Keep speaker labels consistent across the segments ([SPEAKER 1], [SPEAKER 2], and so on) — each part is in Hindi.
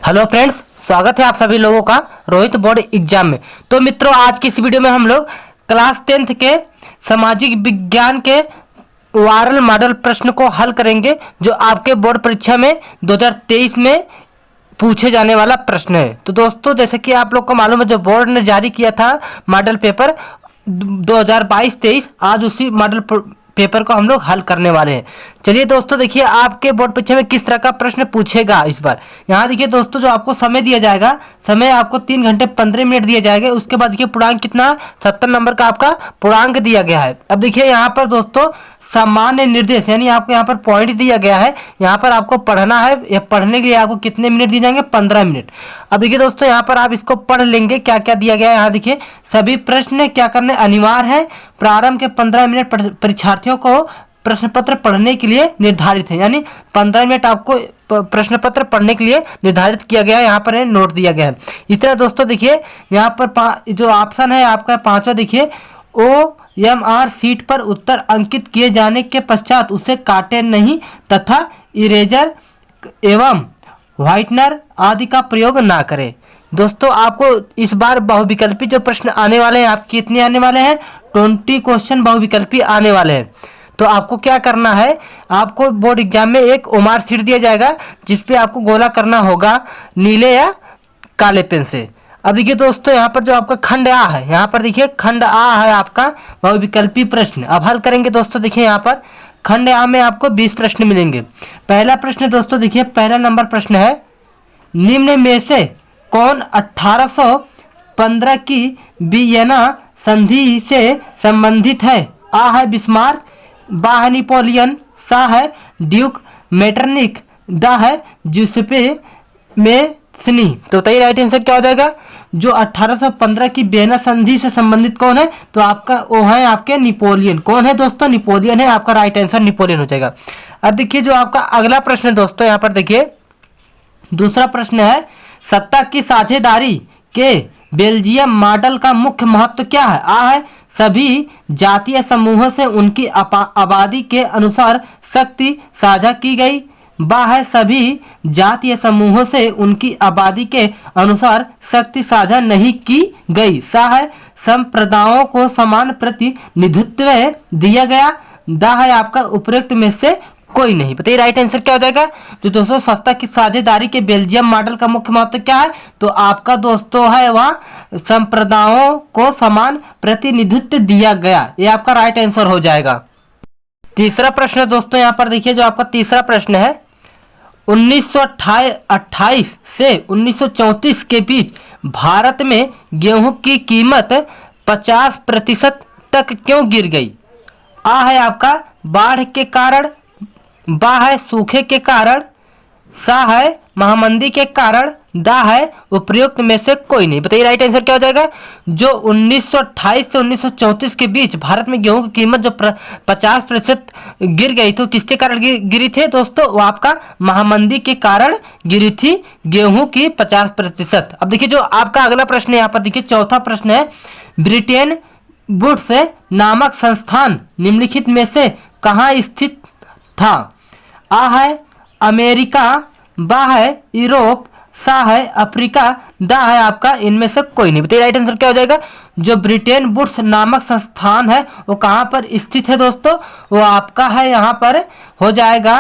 [SPEAKER 1] हेलो फ्रेंड्स, स्वागत है आप सभी लोगों का रोहित बोर्ड एग्जाम में। तो मित्रों, आज की इस वीडियो में हम लोग क्लास 10th के सामाजिक विज्ञान के वायरल मॉडल प्रश्न को हल करेंगे, जो आपके बोर्ड परीक्षा में 2023 में पूछे जाने वाला प्रश्न है। तो दोस्तों, जैसे कि आप लोग को मालूम है, जो बोर्ड ने जारी किया था मॉडल पेपर 2022-23, आज उसी मॉडल पेपर को हम लोग हल करने वाले हैं। चलिए दोस्तों, देखिए आपके बोर्ड परीक्षा में किस तरह का प्रश्न पूछेगा इस बार। यहाँ देखिए दोस्तों, जो आपको समय दिया जाएगा, समय आपको 3 घंटे 15 मिनट दिए जाएंगे। उसके बाद देखिए पूर्णांक कितना, 70 नंबर का आपका पूर्णांक दिया गया है। अब देखिए यहाँ पर दोस्तों सामान्य निर्देश, यानी आपको यहाँ पर पॉइंट दिया गया है। यहाँ पर आपको पढ़ना है, या पढ़ने के लिए आपको कितने मिनट दिए जाएंगे, 15 मिनट। अब देखिए दोस्तों, यहाँ पर आप इसको पढ़ लेंगे क्या क्या दिया गया है। यहाँ देखिए सभी प्रश्न क्या करने अनिवार्य है। प्रारंभ के 15 मिनट परीक्षार्थियों को प्रश्न पत्र पढ़ने के लिए निर्धारित है, यानी 15 मिनट आपको प्रश्न पत्र पढ़ने के लिए निर्धारित किया गया है। यहाँ पर नोट दिया गया है। इस तरह दोस्तों देखिए यहाँ पर जो ऑप्शन है आपका 5वां, देखिए OMR सीट पर उत्तर अंकित किए जाने के पश्चात उसे काटे नहीं तथा इरेजर एवं व्हाइटनर आदि का प्रयोग ना करें। दोस्तों, आपको इस बार बहुविकल्पी जो प्रश्न आने वाले हैं, आपके कितने आने वाले हैं, 20 क्वेश्चन बहुविकल्पी आने वाले हैं। तो आपको क्या करना है, आपको बोर्ड एग्जाम में एक OMR सीट दिया जाएगा, जिसपे आपको गोला करना होगा नीले या काले पेन से। अब देखिए दोस्तों, यहाँ पर जो आपका खंड आ है, यहाँ पर देखिए खंड आ है आपका बहुविकल्पी प्रश्न। अब हल करेंगे दोस्तों। देखिए यहाँ पर खंड आ में आपको 20 प्रश्न मिलेंगे। पहला प्रश्न दोस्तों देखिए, पहला नंबर प्रश्न है, निम्न में से कौन 1815 की वियना संधि से संबंधित है। आ है बिस्मार्क, बा है नेपोलियन, सा है ड्यूक मेटरनिक, दा है जूसेपे मेस्नी। तो बताइए राइट आंसर क्या हो जाएगा। जो 1815 की वियना संधि से संबंधित कौन है, तो आपका वो है आपके नेपोलियन। कौन है दोस्तों, नेपोलियन है। आपका राइट आंसर नेपोलियन हो जाएगा। अब देखिए जो आपका अगला प्रश्न है दोस्तों, यहाँ पर देखिए दूसरा प्रश्न है, सत्ता की साझेदारी के बेल्जियम मॉडल का मुख्य महत्व क्या है। आ है सभी जातीय समूहों से उनकी आबादी के अनुसार शक्ति साझा की गई। बा है सभी जातीय समूहों से उनकी आबादी के अनुसार शक्ति साझा नहीं की गई। सा है संप्रदायों को समान प्रतिनिधित्व दिया गया। दा है आपका उपरोक्त में से कोई नहीं। बताइए राइट आंसर क्या हो जाएगा। तो दोस्तों, सत्ता की साझेदारी के बेल्जियम मॉडल का मुख्य महत्व क्या है, तो आपका दोस्तों है वहाँ संप्रदायों को समान प्रतिनिधित्व दिया गया। ये आपका राइट आंसर हो जाएगा। तीसरा प्रश्न दोस्तों, यहाँ पर देखिए जो आपका तीसरा प्रश्न है, 1928 से 1934 के बीच भारत में गेहूं की कीमत 50% तक क्यों गिर गई। आ है आपका बाढ़ के कारण, बा है सूखे के कारण, सा है महामंदी के कारण, दा है उपयुक्त में से कोई नहीं। बताइए राइट आंसर क्या हो जाएगा। जो 1928 से 1934 के बीच भारत में गेहूं की कीमत जो 50% गिर गई, तो किसके कारण गिरी थी दोस्तों, वो आपका महामंदी के कारण गिरी थी गेहूं की 50%। अब देखिए जो आपका अगला प्रश्न है, यहाँ पर देखिए चौथा प्रश्न है, ब्रिटेन वुड्स नामक संस्थान निम्नलिखित में से कहाँ स्थित था। आ है अमेरिका, बा है यूरोप, सा है अफ्रीका, दा है आपका इनमें से कोई नहीं। बताइए राइट आंसर क्या हो जाएगा। जो ब्रिटेन वुड्स नामक संस्थान है वो कहाँ पर स्थित है दोस्तों, वो आपका है यहाँ पर हो जाएगा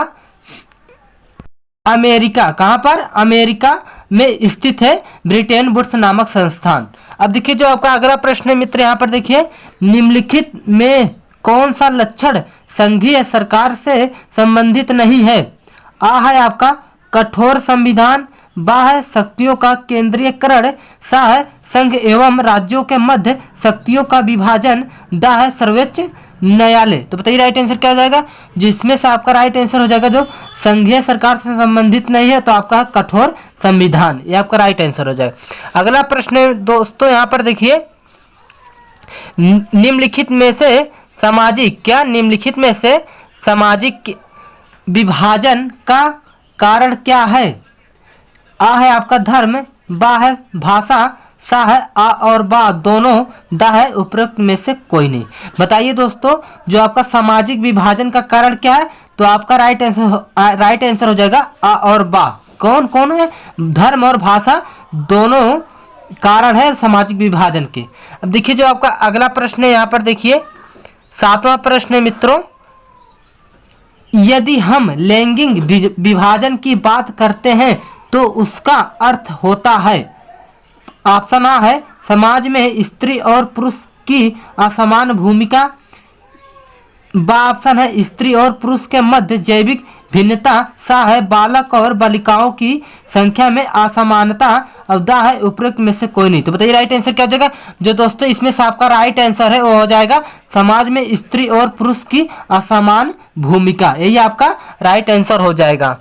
[SPEAKER 1] अमेरिका। कहाँ पर, अमेरिका में स्थित है ब्रिटेन वुड्स नामक संस्थान। अब देखिए जो आपका अगला प्रश्न है मित्र, यहाँ पर देखिए, निम्नलिखित में कौन सा लक्षण संघीय सरकार से संबंधित नहीं है। आ है आपका कठोर संविधान, बा है शक्तियों का केंद्रीयकरण, सा है संघ एवं राज्यों के मध्य शक्तियों का विभाजन, दा है सर्वोच्च न्यायालय। तो बताइए राइट आंसर क्या हो जाएगा। जिसमें से आपका राइट आंसर हो जाएगा जो संघीय सरकार से संबंधित नहीं है, तो आपका कठोर संविधान, ये आपका राइट आंसर हो जाएगा। अगला प्रश्न दोस्तों, यहाँ पर देखिए, निम्नलिखित में से सामाजिक, क्या निम्नलिखित में से सामाजिक विभाजन का कारण क्या है। आ है आपका धर्म, बा है भाषा, सा है आ और बा दोनों, दा है उपरोक्त में से कोई नहीं। बताइए दोस्तों, जो आपका सामाजिक विभाजन का कारण क्या है, तो आपका राइट आंसर हो जाएगा आ और बा। कौन कौन है? धर्म और भाषा दोनों कारण है सामाजिक विभाजन के। अब देखिए जो आपका अगला प्रश्न है यहाँ पर देखिए 7वां प्रश्न है मित्रों, यदि हम लैंगिक विभाजन की बात करते हैं तो उसका अर्थ होता है, ऑप्शन आ है समाज में स्त्री और पुरुष की असमान भूमिका, बा ऑप्शन है स्त्री और पुरुष के मध्य जैविक भिन्नता, सा है बालक और बालिकाओं की संख्या में असमानता, और दा है उपरोक्त में से कोई नहीं। तो बताइए राइट आंसर क्या हो जाएगा? जो दोस्तों इसमें से आपका राइट आंसर है वो हो जाएगा समाज में स्त्री और पुरुष की असमान भूमिका, यही आपका राइट आंसर हो जाएगा।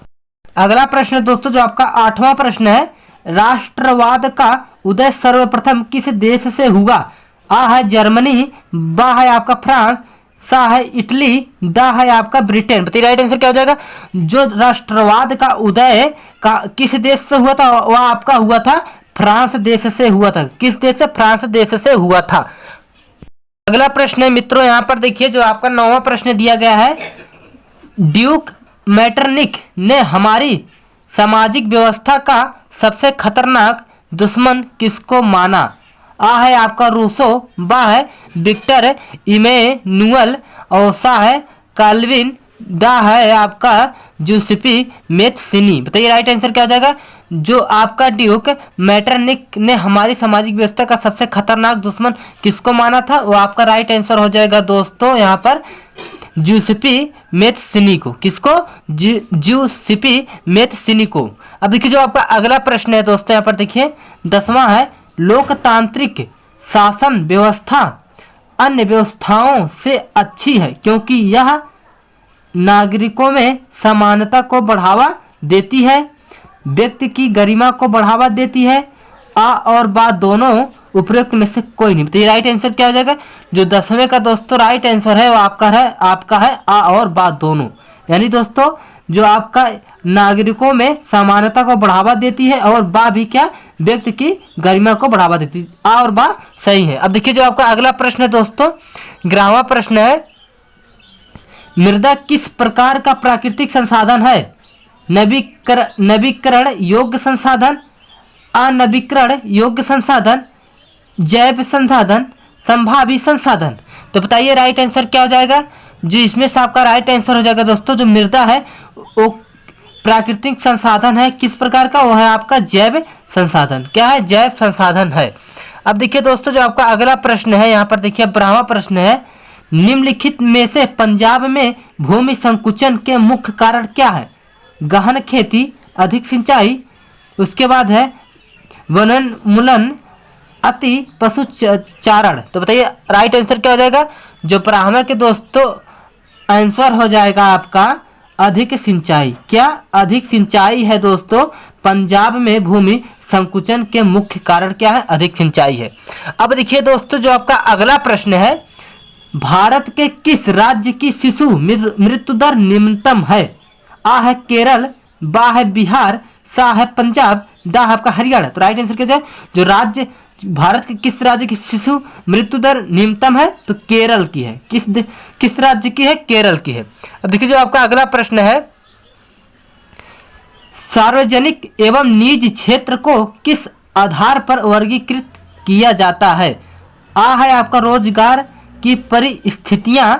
[SPEAKER 1] अगला प्रश्न दोस्तों जो आपका 8वां प्रश्न है, राष्ट्रवाद का उदय सर्वप्रथम किस देश से हुआ? आ है जर्मनी, बा है आपका फ्रांस, सा है इटली, दा है आपका ब्रिटेन। बताइए राइट आंसर क्या हो जाएगा? जो राष्ट्रवाद का उदय का किस देश से हुआ था? वह आपका हुआ था फ्रांस देश से हुआ था। किस देश से? फ्रांस देश से हुआ था। अगला प्रश्न है मित्रों यहाँ पर देखिए जो आपका 9वां प्रश्न दिया गया है, ड्यूक मैटरनिक ने हमारी सामाजिक व्यवस्था का सबसे खतरनाक दुश्मन किसको माना? आ है आपका रूसो, बा है विक्टर इमैनुअल, और सा है काल्विन, दा है आपका जूसेपी मेथसिनी। बताइए राइट आंसर क्या हो जाएगा? जो आपका ड्यूक मैटरनिक ने हमारी सामाजिक व्यवस्था का सबसे खतरनाक दुश्मन किसको माना था? वो आपका राइट आंसर हो जाएगा दोस्तों यहाँ पर जूसेपी मेथसिनी को। किसको? जूसेपी मेथसिनी को। अब देखिए जो आपका अगला प्रश्न है दोस्तों यहाँ पर देखिए 10वां है, लोकतांत्रिक शासन व्यवस्था अन्य व्यवस्थाओं से अच्छी है क्योंकि यह नागरिकों में समानता को बढ़ावा देती है, व्यक्ति की गरिमा को बढ़ावा देती है, आ और बा दोनों उपरोक्त में से कोई नहीं। तो ये राइट आंसर क्या हो जाएगा? जो 10वें का दोस्तों राइट आंसर है वो आपका है आ और बा दोनों, यानी दोस्तों जो आपका नागरिकों में समानता को बढ़ावा देती है और बा भी क्या? व्यक्ति की गरिमा को बढ़ावा देती है। आ और बा सही है। अब देखिए जो आपका अगला प्रश्न है दोस्तों 11वां प्रश्न है, मृदा किस प्रकार का प्राकृतिक संसाधन है? नवीकरण योग्य संसाधन, अनवीकरण योग्य संसाधन, जैव संसाधन, संभावी संसाधन। तो बताइए राइट आंसर क्या हो जाएगा? जो इसमें से आपका राइट आंसर हो जाएगा दोस्तों जो मृदा है वो प्राकृतिक संसाधन है किस प्रकार का? वो है आपका जैव संसाधन। क्या है? जैव संसाधन है। अब देखिए दोस्तों जो आपका अगला प्रश्न है यहाँ पर देखिए 12वां प्रश्न है, निम्नलिखित में से पंजाब में भूमि संकुचन के मुख्य कारण क्या है? गहन खेती, अधिक सिंचाई, उसके बाद है वनोन्मूलन, अति पशु चारण। तो बताइए राइट आंसर क्या हो जाएगा? जो 12वां के दोस्तों आंसर हो जाएगा आपका अधिक सिंचाई। क्या? अधिक सिंचाई है दोस्तों। पंजाब में भूमि संकुचन के मुख्य कारण क्या है? अधिक सिंचाई है। अब देखिए दोस्तों जो आपका अगला प्रश्न है, भारत के किस राज्य की शिशु मृत्यु दर निम्नतम है? आ है केरल, बा है बिहार, सा है पंजाब, दा है आपका हरियाणा। तो राइट आंसर क्या है? जो राज्य भारत के किस राज्य की शिशु मृत्यु दर निम्नतम है? तो केरल की है। किस राज्य की है? केरल की है। अब देखिए जो आपका अगला प्रश्न है, सार्वजनिक एवं निजी क्षेत्र को किस आधार पर वर्गीकृत किया जाता है? आ है आपका रोजगार की परिस्थितियां,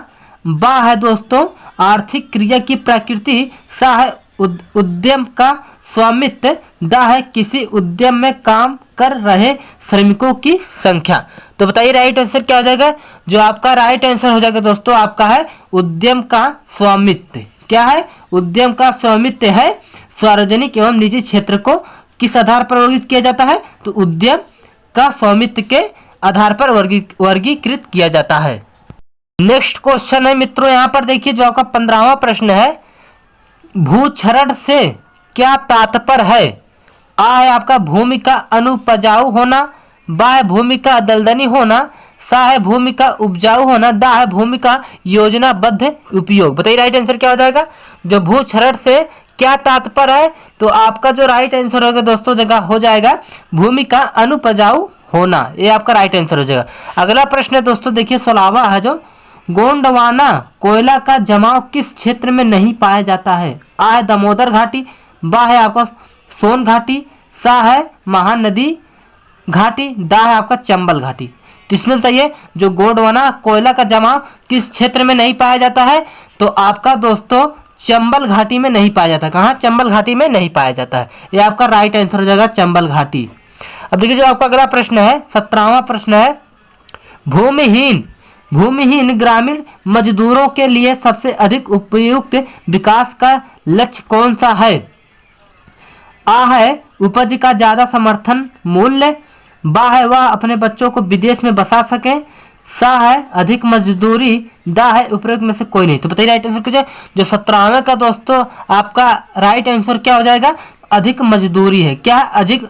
[SPEAKER 1] बा है दोस्तों आर्थिक क्रिया की प्रकृति, सा है उद्यम का स्वामित्व, दा है किसी उद्यम में काम कर रहे श्रमिकों की संख्या। तो बताइए राइट आंसर क्या हो जाएगा? जो आपका राइट आंसर हो जाएगा दोस्तों आपका है उद्यम का स्वामित्व। क्या है? उद्यम का स्वामित्व है। सार्वजनिक एवं निजी क्षेत्र को किस आधार पर वर्गीकृत किया जाता है? तो उद्यम का स्वामित्व के आधार पर वर्गीकृत किया जाता है। नेक्स्ट क्वेश्चन है मित्रों यहाँ पर देखिए जो आपका 15वां प्रश्न है, भूक्षरण से क्या तात्पर्य है? आ है आपका भूमि का अनुपजाऊ होना, बा है भूमि का दलदली होना, सा है भूमि का उपजाऊ होना, दा है भूमि का योजनाबद्ध उपयोग। बताइए राइट आंसर क्या हो जाएगा? जो भूक्षरण से क्या तात्पर्य है? तो आपका जो राइट आंसर होगा दोस्तों जगह हो जाएगा भूमि का अनुपजाऊ होना, ये आपका राइट आंसर हो जाएगा। अगला प्रश्न है दोस्तों देखिए 16वां है, जो गोंडवाना कोयला का जमाव किस क्षेत्र में नहीं पाया जाता है? आ है दामोदर घाटी, बा है आपका सोन घाटी, सा है महानदी घाटी, दा है आपका चंबल घाटी। तो इसमें बताइए जो गोंडवाना कोयला का जमाव किस क्षेत्र में नहीं पाया जाता है, तो आपका दोस्तों चंबल घाटी में नहीं पाया जाता। कहाँ? चंबल घाटी में नहीं पाया जाता है। ये आपका राइट आंसर हो जाएगा चंबल घाटी। अब देखिए जो आपका अगला प्रश्न है 17वां प्रश्न है, भूमिहीन ग्रामीण मजदूरों के लिए सबसे अधिक उपयुक्त विकास का लक्ष्य कौन सा है? आ है उपज का ज्यादा समर्थन मूल्य, बा है वह अपने बच्चों को विदेश में बसा सके, सा है अधिक मजदूरी, दा है उपरोक्त में से कोई नहीं। तो बताइए राइट आंसर क्या है? जो 17वें का दोस्तों आपका राइट आंसर क्या हो जाएगा? अधिक मजदूरी है। क्या है?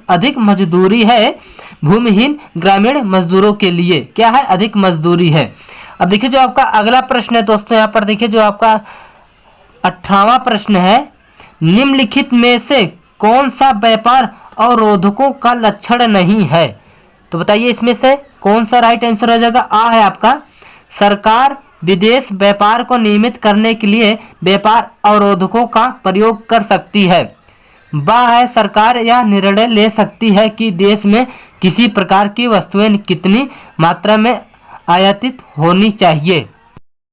[SPEAKER 1] अधिक मजदूरी है भूमिहीन ग्रामीण मजदूरों के लिए। क्या है? अधिक मजदूरी है। अब देखिए जो आपका अगला प्रश्न है दोस्तों, यहाँ पर देखिए जो आपका 18वां प्रश्न है, निम्नलिखित में से कौन सा व्यापार अवरोधकों का लक्षण नहीं है? तो बताइए इसमें से कौन सा राइट आंसर हो जाएगा? आ है आपका सरकार विदेश व्यापार को नियमित करने के लिए व्यापार अवरोधकों का प्रयोग कर सकती है, बा है सरकार यह निर्णय ले सकती है कि देश में किसी प्रकार की वस्तुएं कितनी मात्रा में आयातित होनी चाहिए,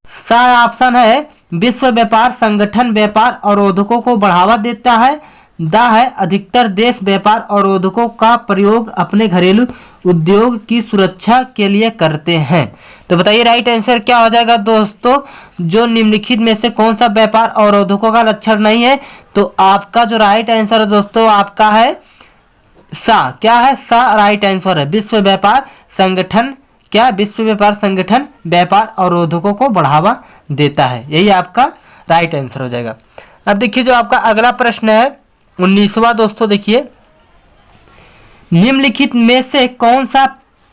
[SPEAKER 1] सा ऑप्शन है विश्व व्यापार संगठन व्यापार अवरोधकों को बढ़ावा देता है, दा है अधिकतर देश व्यापार अवरोधकों का प्रयोग अपने घरेलू उद्योग की सुरक्षा के लिए करते हैं। तो बताइए राइट आंसर क्या हो जाएगा दोस्तों? जो निम्नलिखित में से कौन सा व्यापार अवरोधकों का लक्षण नहीं है? तो आपका जो राइट आंसर है दोस्तों आपका है सा। क्या है? सा राइट आंसर है। विश्व व्यापार संगठन, क्या विश्व व्यापार संगठन व्यापार अवरोधकों को बढ़ावा देता है। यही आपका राइट आंसर हो जाएगा। अब देखिए जो आपका अगला प्रश्न है 19वां दोस्तों, देखिए निम्नलिखित में से कौन सा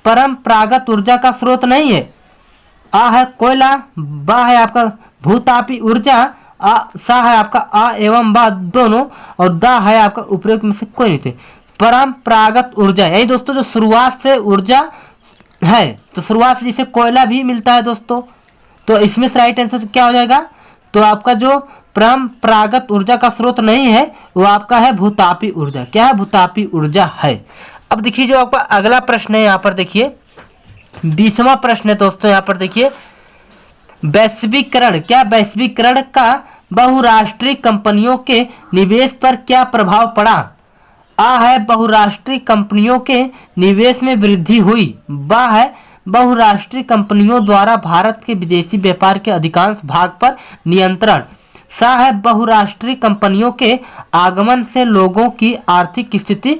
[SPEAKER 1] परंपरागत ऊर्जा का स्रोत नहीं है? आ है कोयला, बा है आपका भूतापी ऊर्जा, सा है आपका आ एवं बा दोनों, और दा है आपका उपयोग में से कोई नहीं थे। परंपरागत ऊर्जा यही दोस्तों जो शुरुआत से ऊर्जा है, तो शुरुआत से जिसे कोयला भी मिलता है दोस्तों, तो इसमें से राइट आंसर क्या हो जाएगा? तो आपका जो परंपरागत ऊर्जा का स्रोत नहीं है वो आपका है भूतापी ऊर्जा। क्या है? भूतापी ऊर्जा है। अब देखिए जो आपका अगला प्रश्न है यहाँ पर देखिए 20वां प्रश्न है दोस्तों, यहाँ पर देखिए वैश्वीकरण, क्या वैश्वीकरण का बहुराष्ट्रीय कंपनियों के निवेश पर क्या प्रभाव पड़ा? आ है बहुराष्ट्रीय कंपनियों के निवेश में वृद्धि हुई, बा है बहुराष्ट्रीय कंपनियों द्वारा भारत के विदेशी व्यापार के अधिकांश भाग पर नियंत्रण, सा है बहुराष्ट्रीय कंपनियों के आगमन से लोगों की आर्थिक स्थिति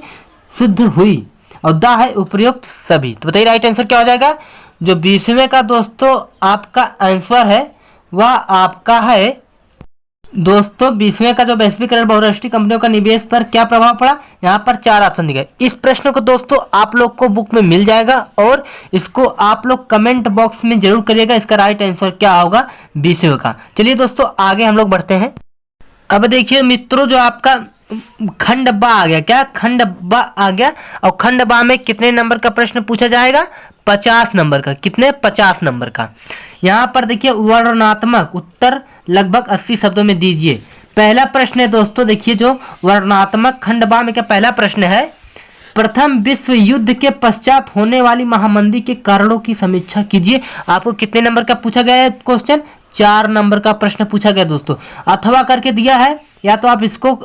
[SPEAKER 1] शुद्ध हुई, और दा है उपयुक्त सभी। तो बताइए राइट आंसर क्या हो जाएगा? जो 20वें का दोस्तों आपका आंसर है वह आपका है दोस्तों 20वें का जो वैश्वीकरण बहुराष्ट्रीय कंपनियों का निवेश पर क्या प्रभाव पड़ा, यहाँ पर 4 ऑप्शन दिए गए। इस प्रश्न को दोस्तों आप लोग को बुक में मिल जाएगा और इसको आप लोग कमेंट बॉक्स में जरूर करिएगा इसका राइट आंसर क्या होगा 20वें का। चलिए दोस्तों आगे हम लोग बढ़ते हैं। अब देखिए मित्रों जो आपका खंड बा आ गया, क्या खंड बा आ गया, और खंड बा में कितने नंबर का प्रश्न पूछा जाएगा? 50 नंबर का। कितने? 50 नंबर का। यहाँ पर देखिए वर्णनात्मक उत्तर लगभग 80 शब्दों में दीजिए। पहला प्रश्न है दोस्तों देखिए जो वर्णनात्मक खंड बा में क्या पहला प्रश्न है, प्रथम विश्व युद्ध के पश्चात होने वाली महामंदी के कारणों की समीक्षा कीजिए। आपको कितने नंबर का पूछा गया है क्वेश्चन? 4 नंबर का प्रश्न पूछा गया दोस्तों। अथवा करके दिया है, या तो आप इसको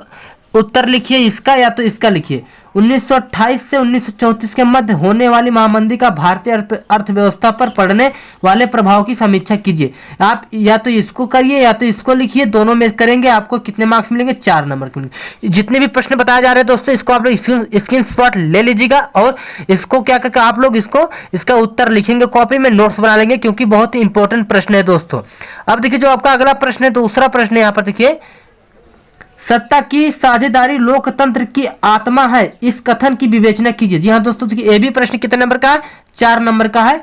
[SPEAKER 1] उत्तर लिखिए इसका या तो इसका लिखिए। 1928 से 1934 के मध्य होने वाली महामंदी का भारतीय अर्थव्यवस्था पर पड़ने वाले प्रभाव की समीक्षा कीजिए। आप या तो इसको करिए या तो इसको लिखिए, दोनों में करेंगे आपको कितने मार्क्स मिलेंगे? 4 नंबर के मिलेंगे। जितने भी प्रश्न बताए जा रहे हैं दोस्तों इसको आप लोग स्क्रीनशॉट ले लीजिएगा और इसको क्या करके आप लोग इसका उत्तर लिखेंगे, कॉपी में नोट्स बना लेंगे क्योंकि बहुत ही इंपॉर्टेंट प्रश्न है दोस्तों। अब देखिए जो आपका अगला प्रश्न है, दूसरा प्रश्न है यहाँ पर देखिए, सत्ता की साझेदारी लोकतंत्र की आत्मा है, इस कथन की विवेचना कीजिए। जी हाँ दोस्तों देखिए ये भी प्रश्न कितने नंबर का है? 4 नंबर का है।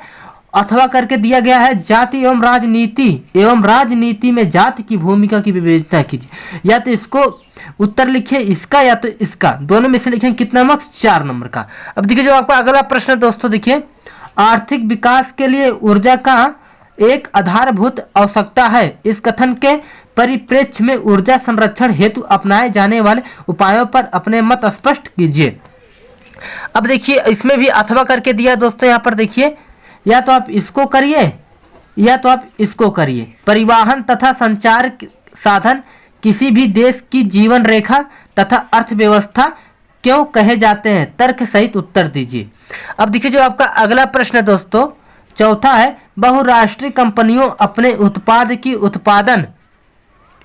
[SPEAKER 1] अथवा करके दिया गया है, जाति एवं राजनीति में जाति की भूमिका की विवेचना कीजिए। या तो इसको उत्तर लिखिए इसका या तो इसका, दोनों में से लिखेंगे कितना मार्क्स? 4 नंबर का। अब देखिए जो आपका अगला प्रश्न दोस्तों देखिए, आर्थिक विकास के लिए ऊर्जा का एक आधारभूत आवश्यकता है, इस कथन के परिप्रेक्ष्य में ऊर्जा संरक्षण हेतु अपनाए जाने वाले उपायों पर अपने मत स्पष्ट कीजिए। अब देखिए इसमें भी अथवा करके दिया दोस्तों, यहाँ पर देखिए या तो आप इसको करिए या तो आप इसको करिए। परिवहन तथा संचार साधन किसी भी देश की जीवन रेखा तथा अर्थव्यवस्था क्यों कहे जाते हैं, तर्क सहित उत्तर दीजिए। अब देखिए जो आपका अगला प्रश्न है दोस्तों, चौथा है, बहुराष्ट्रीय कंपनियों अपने उत्पाद की उत्पादन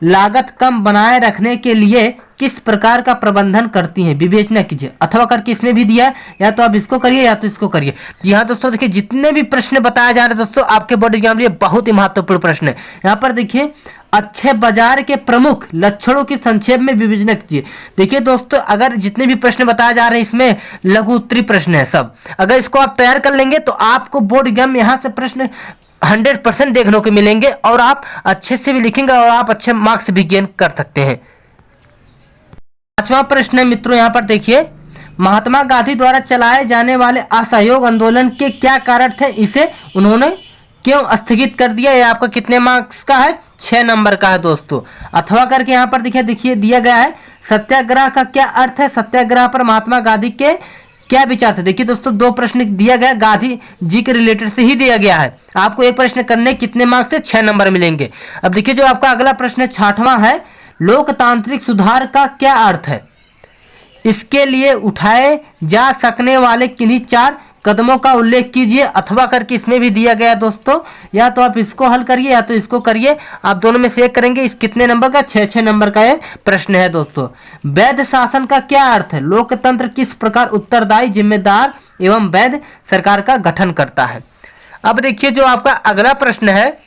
[SPEAKER 1] लागत कम बनाए रखने के लिए किस प्रकार का प्रबंधन करती हैं, विवेचना कीजिए। अथवा करके इसमें भी दिया है, या तो आप इसको करिए या तो इसको करिए। जी हाँ दोस्तों, देखिए जितने भी प्रश्न बताए जा रहे हैं दोस्तों आपके बोर्ड एग्जाम के लिए बहुत ही महत्वपूर्ण प्रश्न है। यहाँ पर देखिए अच्छे बाजार के प्रमुख लक्षणों की संक्षेप में विवेचना कीजिए। देखिए दोस्तों, अगर जितने भी प्रश्न बताए जा रहे हैं इसमें लघु उत्तरीय प्रश्न है सब, अगर इसको आप तैयार कर लेंगे तो आपको बोर्ड एग्जाम में यहाँ से प्रश्न 100% देखने को मिलेंगे और आप अच्छे से भी लिखेंगे और आप अच्छे मार्क्स भी गेन कर सकते हैं। पांचवा प्रश्न है मित्रों, यहाँ पर देखिए, महात्मा गांधी द्वारा चलाए जाने वाले असहयोग आंदोलन के क्या कारण थे, इसे उन्होंने क्यों स्थगित कर दिया। ये आपका कितने मार्क्स का है, 6 नंबर का है दोस्तों। अथवा करके यहाँ पर देखिए दिया गया है, सत्याग्रह का क्या अर्थ है, सत्याग्रह पर महात्मा गांधी के क्या विचार थे। देखिए दोस्तों 2 प्रश्न दिया गया, गांधी जी के रिलेटेड से ही दिया गया है। आपको एक प्रश्न करने कितने मार्क्स से 6 नंबर मिलेंगे। अब देखिए जो आपका अगला प्रश्न है 6वां है, लोकतांत्रिक सुधार का क्या अर्थ है, इसके लिए उठाए जा सकने वाले किन्हीं 4 कदमों का उल्लेख कीजिए। अथवा करके इसमें भी दिया गया दोस्तों, या तो आप इसको हल करिए या तो इसको करिए, आप दोनों में से एक करेंगे। इस कितने नंबर का, 6 नंबर का ये प्रश्न है दोस्तों। वैध शासन का क्या अर्थ है, लोकतंत्र किस प्रकार उत्तरदायी, जिम्मेदार एवं वैध सरकार का गठन करता है। अब देखिए जो आपका अगला प्रश्न है,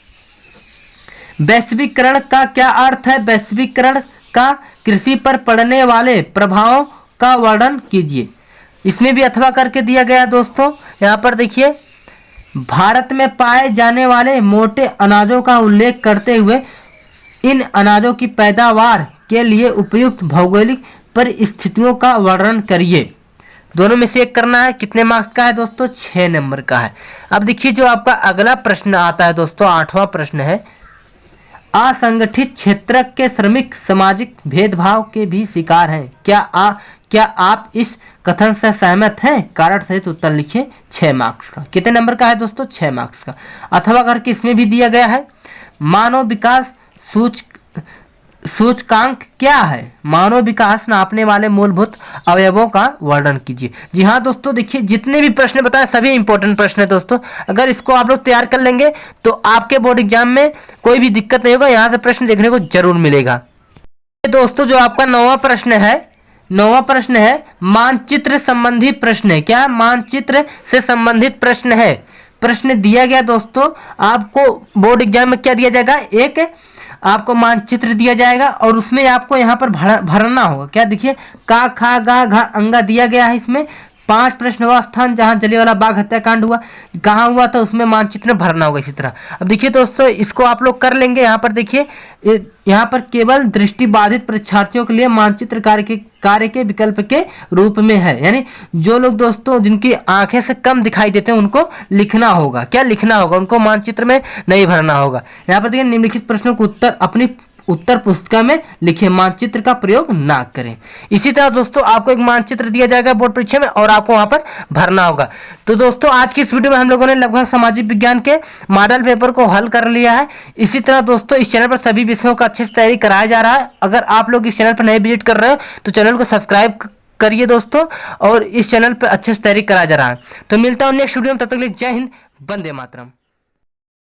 [SPEAKER 1] वैश्वीकरण का क्या अर्थ है, वैश्वीकरण का कृषि पर पड़ने वाले प्रभावों का वर्णन कीजिए। इसमें भी अथवा करके दिया गया दोस्तों। यहाँ पर देखिए, भारत में पाए जाने वाले मोटे अनाजों का उल्लेख करते हुए इन अनाजों की पैदावार के लिए उपयुक्त भौगोलिक परिस्थितियों का वर्णन करिए। दोनों में से एक करना है। कितने मार्क्स का है दोस्तों, 6 नंबर का है। अब देखिए जो आपका अगला प्रश्न आता है दोस्तों, 8वां प्रश्न है, असंगठित क्षेत्र के श्रमिक सामाजिक भेदभाव के भी शिकार हैं, क्या आप इस कथन से सहमत हैं, कारण सहित उत्तर लिखिए। 6 मार्क्स का। कितने नंबर का है दोस्तों, 6 मार्क्स का। अथवा करके इसमें भी दिया गया है, मानव विकास सूचकांक क्या है, मानव विकास नापने वाले मूलभूत अवयवों का वर्णन कीजिए। जी हाँ दोस्तों, देखिए जितने भी प्रश्न बताए सभी इंपॉर्टेंट प्रश्न है दोस्तों। अगर इसको आप लोग तैयार कर लेंगे तो आपके बोर्ड एग्जाम में कोई भी दिक्कत नहीं होगा, यहाँ से प्रश्न देखने को जरूर मिलेगा। दोस्तों जो आपका 9वां प्रश्न है, मानचित्र संबंधी प्रश्न है। क्या मानचित्र से संबंधित प्रश्न है। प्रश्न दिया गया दोस्तों, आपको बोर्ड एग्जाम में क्या दिया जाएगा, एक आपको मानचित्र दिया जाएगा और उसमें आपको यहाँ पर भरना होगा। क्या देखिए, का, खा, गा, घा, अंगा दिया गया है। इसमें 5 प्रश्न हुआ, स्थान जहाँ जलियांवाला बाग हत्याकांड हुआ कहाँ हुआ था, उसमें मानचित्र में भरना होगा इसी तरह। अब देखिए दोस्तों इसको आप लोग कर लेंगे। यहाँ पर देखिए, यहाँ पर केवल दृष्टिबाधित परीक्षार्थियों के लिए मानचित्र कार्य के विकल्प के रूप में है, यानी जो लोग दोस्तों जिनकी आंखें से कम दिखाई देते हैं उनको लिखना होगा। क्या लिखना होगा, उनको मानचित्र में नहीं भरना होगा। यहाँ पर देखिए, निम्नलिखित प्रश्नों को उत्तर अपनी उत्तर पुस्तिका में लिखे, मानचित्र का प्रयोग ना करें। इसी तरह दोस्तों आपको एक मानचित्र दिया जाएगा बोर्ड परीक्षा में और आपको वहां पर भरना होगा। तो दोस्तों आज की इस वीडियो में हम लोगों ने लगभग सामाजिक विज्ञान के मॉडल पेपर को हल कर लिया है। इसी तरह दोस्तों इस चैनल पर सभी विषयों का अच्छे से तैयारी कराया जा रहा है। अगर आप लोग इस चैनल पर नए विजिट कर रहे हो तो चैनल को सब्सक्राइब करिए दोस्तों, और इस चैनल पर अच्छे से तैयारी कराया जा रहा है। तो मिलता हूँ नेक्स्ट वीडियो में, तब तक के लिए जय हिंद, वंदे मातरम।